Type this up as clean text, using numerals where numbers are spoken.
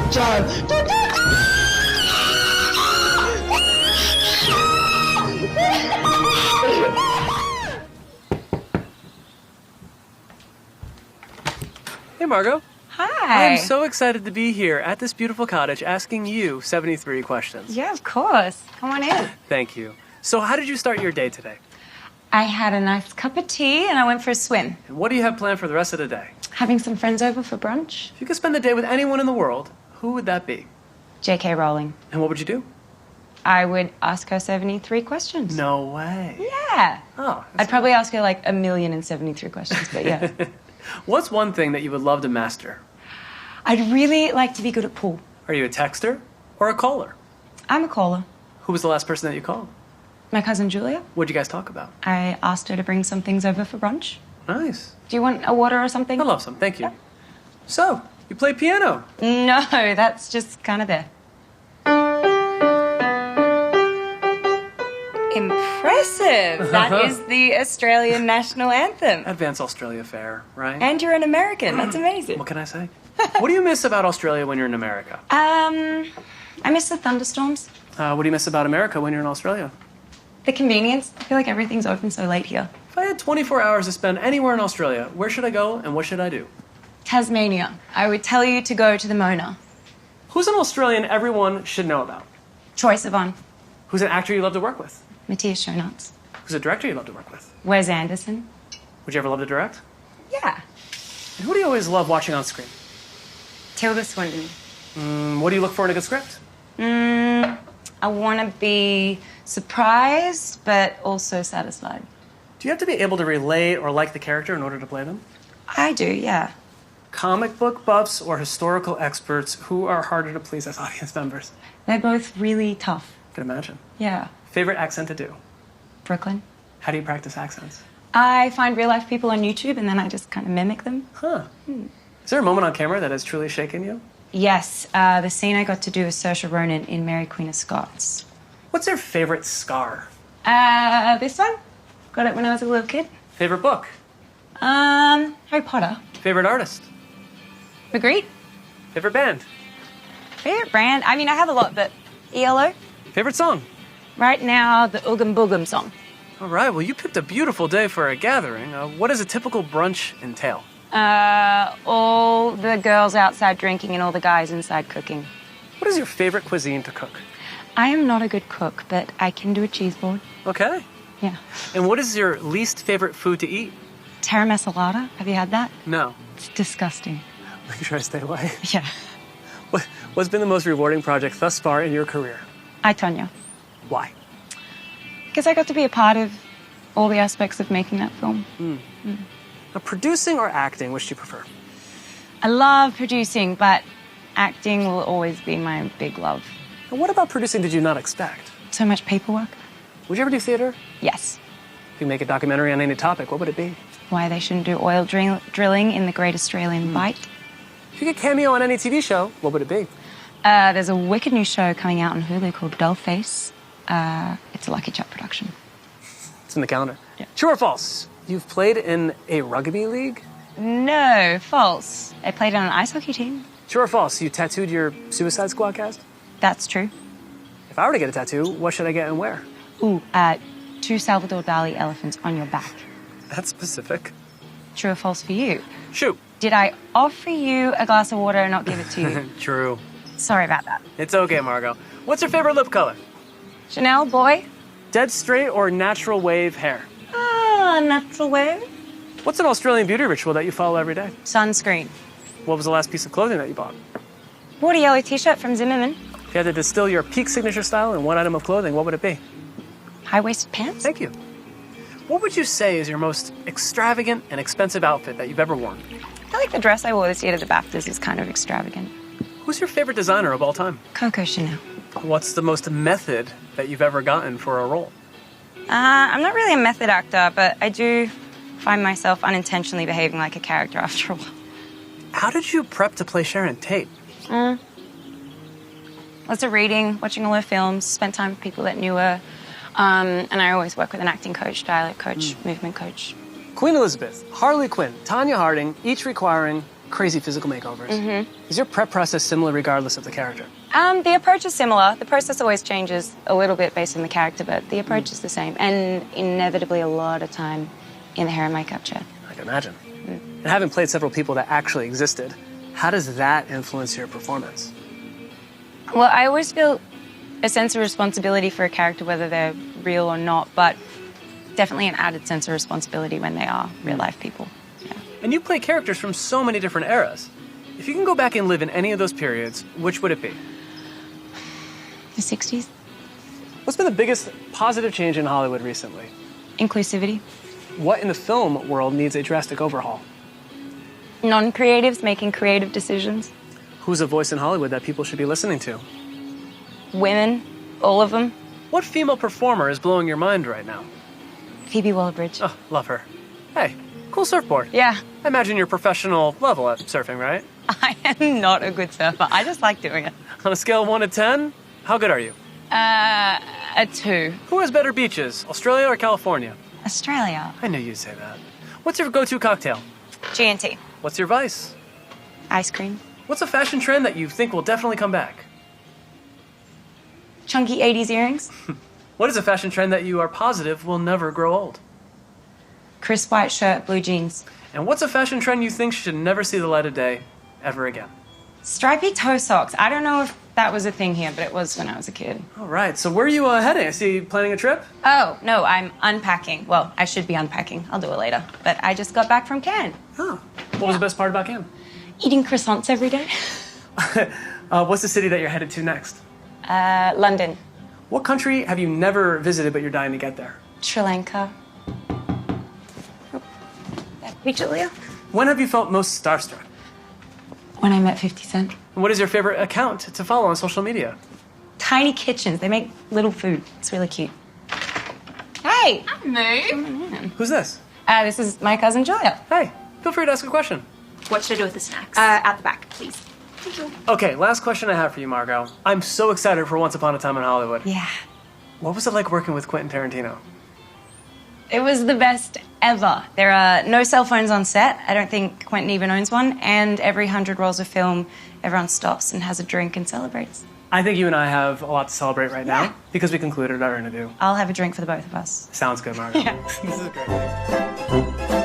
Hey, Margot. Hi. I'm so excited to be here at this beautiful cottage asking you 73 questions. Yeah, of course. Come on in. Thank you. So how did you start your day today? I had a nice cup of tea and I went for a swim. And what do you have planned for the rest of the day? Having some friends over for brunch. If you could spend the day with anyone in the world, who would that be? J.K. Rowling. And what would you do? I would ask her 73 questions. No way. Yeah. Oh. I'd probably ask her like 1,073 questions, but yeah. What's one thing that you would love to master? I'd really like to be good at pool. Are you a texter or a caller? I'm a caller. Who was the last person that you called? My cousin Julia. What'd you guys talk about? I asked her to bring some things over for brunch. Nice. Do you want a water or something? I'd love some, thank you. Yeah. So, you play piano? No, that's just kind of there. Impressive. That is the Australian national anthem. Advance Australia Fair, right? And you're an American. That's amazing. What can I say? What do you miss about Australia when you're in America? I miss the thunderstorms. What do you miss about America when you're in Australia? The convenience. I feel like everything's open so late here. If I had 24 hours to spend anywhere in Australia, where should I go and what should I do? Tasmania. I would tell you to go to the Mona. Who's an Australian everyone should know about? Troye Sivan. Who's an actor you love to work with? Matthias Schoenaerts. Who's a director you love to work with? Wes Anderson. Would you ever love to direct? Yeah. And who do you always love watching on screen? Tilda Swinton. What do you look for in a good script? I want to be surprised, but also satisfied. Do you have to be able to relate or like the character in order to play them? I do, yeah. Comic book buffs or historical experts, who are harder to please as audience members? They're both really tough. I can imagine. Yeah. Favorite accent to do? Brooklyn. How do you practice accents? I find real life people on YouTube and then I just kind of mimic them. Huh. Is there a moment on camera that has truly shaken you? Yes, the scene I got to do with Saoirse Ronan in Mary Queen of Scots. What's your favorite scar? This one? Got it when I was a little kid. Favorite book? Harry Potter. Favorite artist? Magritte. Favorite band? Favorite brand? I mean, I have a lot, but ELO. Favorite song? Right now, the Oogum Boogum song. All right, well, you picked a beautiful day for a gathering. What does a typical brunch entail? All the girls outside drinking and all the guys inside cooking. What is your favorite cuisine to cook? I am not a good cook, but I can do a cheese board. Okay. Yeah. And what is your least favorite food to eat? Terra Masalata. Have you had that? No. It's disgusting. Make sure I stay away. Yeah. What's been the most rewarding project thus far in your career? I, Tonya. Why? Because I got to be a part of all the aspects of making that film. Now, producing or acting, which do you prefer? I love producing, but acting will always be my big love. And what about producing did you not expect? So much paperwork. Would you ever do theater? Yes. If you make a documentary on any topic, what would it be? Why they shouldn't do oil drilling in the Great Australian Bight. If you could cameo on any TV show, what would it be? There's a wicked new show coming out on Hulu called Dollface. It's a Lucky Chuck production. It's in the calendar. Yeah. True or false? You've played in a rugby league? No, false. I played on an ice hockey team. True or false? You tattooed your Suicide Squad cast? That's true. If I were to get a tattoo, what should I get and where? Ooh, 2 Salvador Dali elephants on your back. That's specific. True or false for you? Shoot. Did I offer you a glass of water and not give it to you? True. Sorry about that. It's okay, Margot. What's your favorite lip color? Chanel, boy? Dead straight or natural wave hair? Natural wave. What's an Australian beauty ritual that you follow every day? Sunscreen. What was the last piece of clothing that you bought? Bought a yellow t-shirt from Zimmerman. If you had to distill your peak signature style in one item of clothing, what would it be? High-waisted pants. Thank you. What would you say is your most extravagant and expensive outfit that you've ever worn? I feel like the dress I wore this year to the BAFTAs is kind of extravagant. Who's your favorite designer of all time? Coco Chanel. What's the most method that you've ever gotten for a role? I'm not really a method actor, but I do find myself unintentionally behaving like a character after a while. How did you prep to play Sharon Tate? Lots of reading, watching all her films, spent time with people that knew her. And I always work with an acting coach, dialect coach, movement coach. Queen Elizabeth, Harley Quinn, Tanya Harding, each requiring crazy physical makeovers. Is your prep process similar regardless of the character? The approach is similar. The process always changes a little bit based on the character, but the approach is the same. And inevitably a lot of time in the hair and makeup chair. I can imagine. And having played several people that actually existed, how does that influence your performance? Well, I always feel a sense of responsibility for a character, whether they're real or not, but definitely an added sense of responsibility when they are real-life people. Yeah. And you play characters from so many different eras. If you can go back and live in any of those periods, which would it be? The 60s? What's been the biggest positive change in Hollywood recently? Inclusivity. What in the film world needs a drastic overhaul? Non-creatives making creative decisions. Who's a voice in Hollywood that people should be listening to? Women, all of them. What female performer is blowing your mind right now? Phoebe Waller-Bridge. Oh, love her. Hey, cool surfboard. Yeah. I imagine you're professional level at surfing, right? I am not a good surfer. I just like doing it. On a scale of 1 to 10, how good are you? A 2. Who has better beaches, Australia or California? Australia. I knew you'd say that. What's your go-to cocktail? G&T. What's your vice? Ice cream. What's a fashion trend that you think will definitely come back? Chunky 80s earrings. What is a fashion trend that you are positive will never grow old? Crisp white shirt, blue jeans. And what's a fashion trend you think should never see the light of day ever again? Stripy toe socks. I don't know if that was a thing here, but it was when I was a kid. All right, so where are you heading? I see you planning a trip? Oh, no, I'm unpacking. Well, I should be unpacking. I'll do it later. But I just got back from Cannes. Oh, what was the best part about Cannes? Eating croissants every day. What's the city that you're headed to next? London. What country have you never visited but you're dying to get there? Sri Lanka. Oh, that picture, Leah? When have you felt most starstruck? When I met 50 Cent. And what is your favorite account to follow on social media? Tiny kitchens. They make little food. It's really cute. Hey! Moo. Who's this? This is my cousin Julia. Hey, feel free to ask a question. What should I do with the snacks? At the back, please. Okay, last question I have for you, Margot. I'm so excited for Once Upon a Time in Hollywood. Yeah. What was it like working with Quentin Tarantino? It was the best ever. There are no cell phones on set. I don't think Quentin even owns one. And every 100 rolls of film, everyone stops and has a drink and celebrates. I think you and I have a lot to celebrate right Yeah. now because we concluded our interview. I'll have a drink for the both of us. Sounds good, Margot. Yeah. This is great.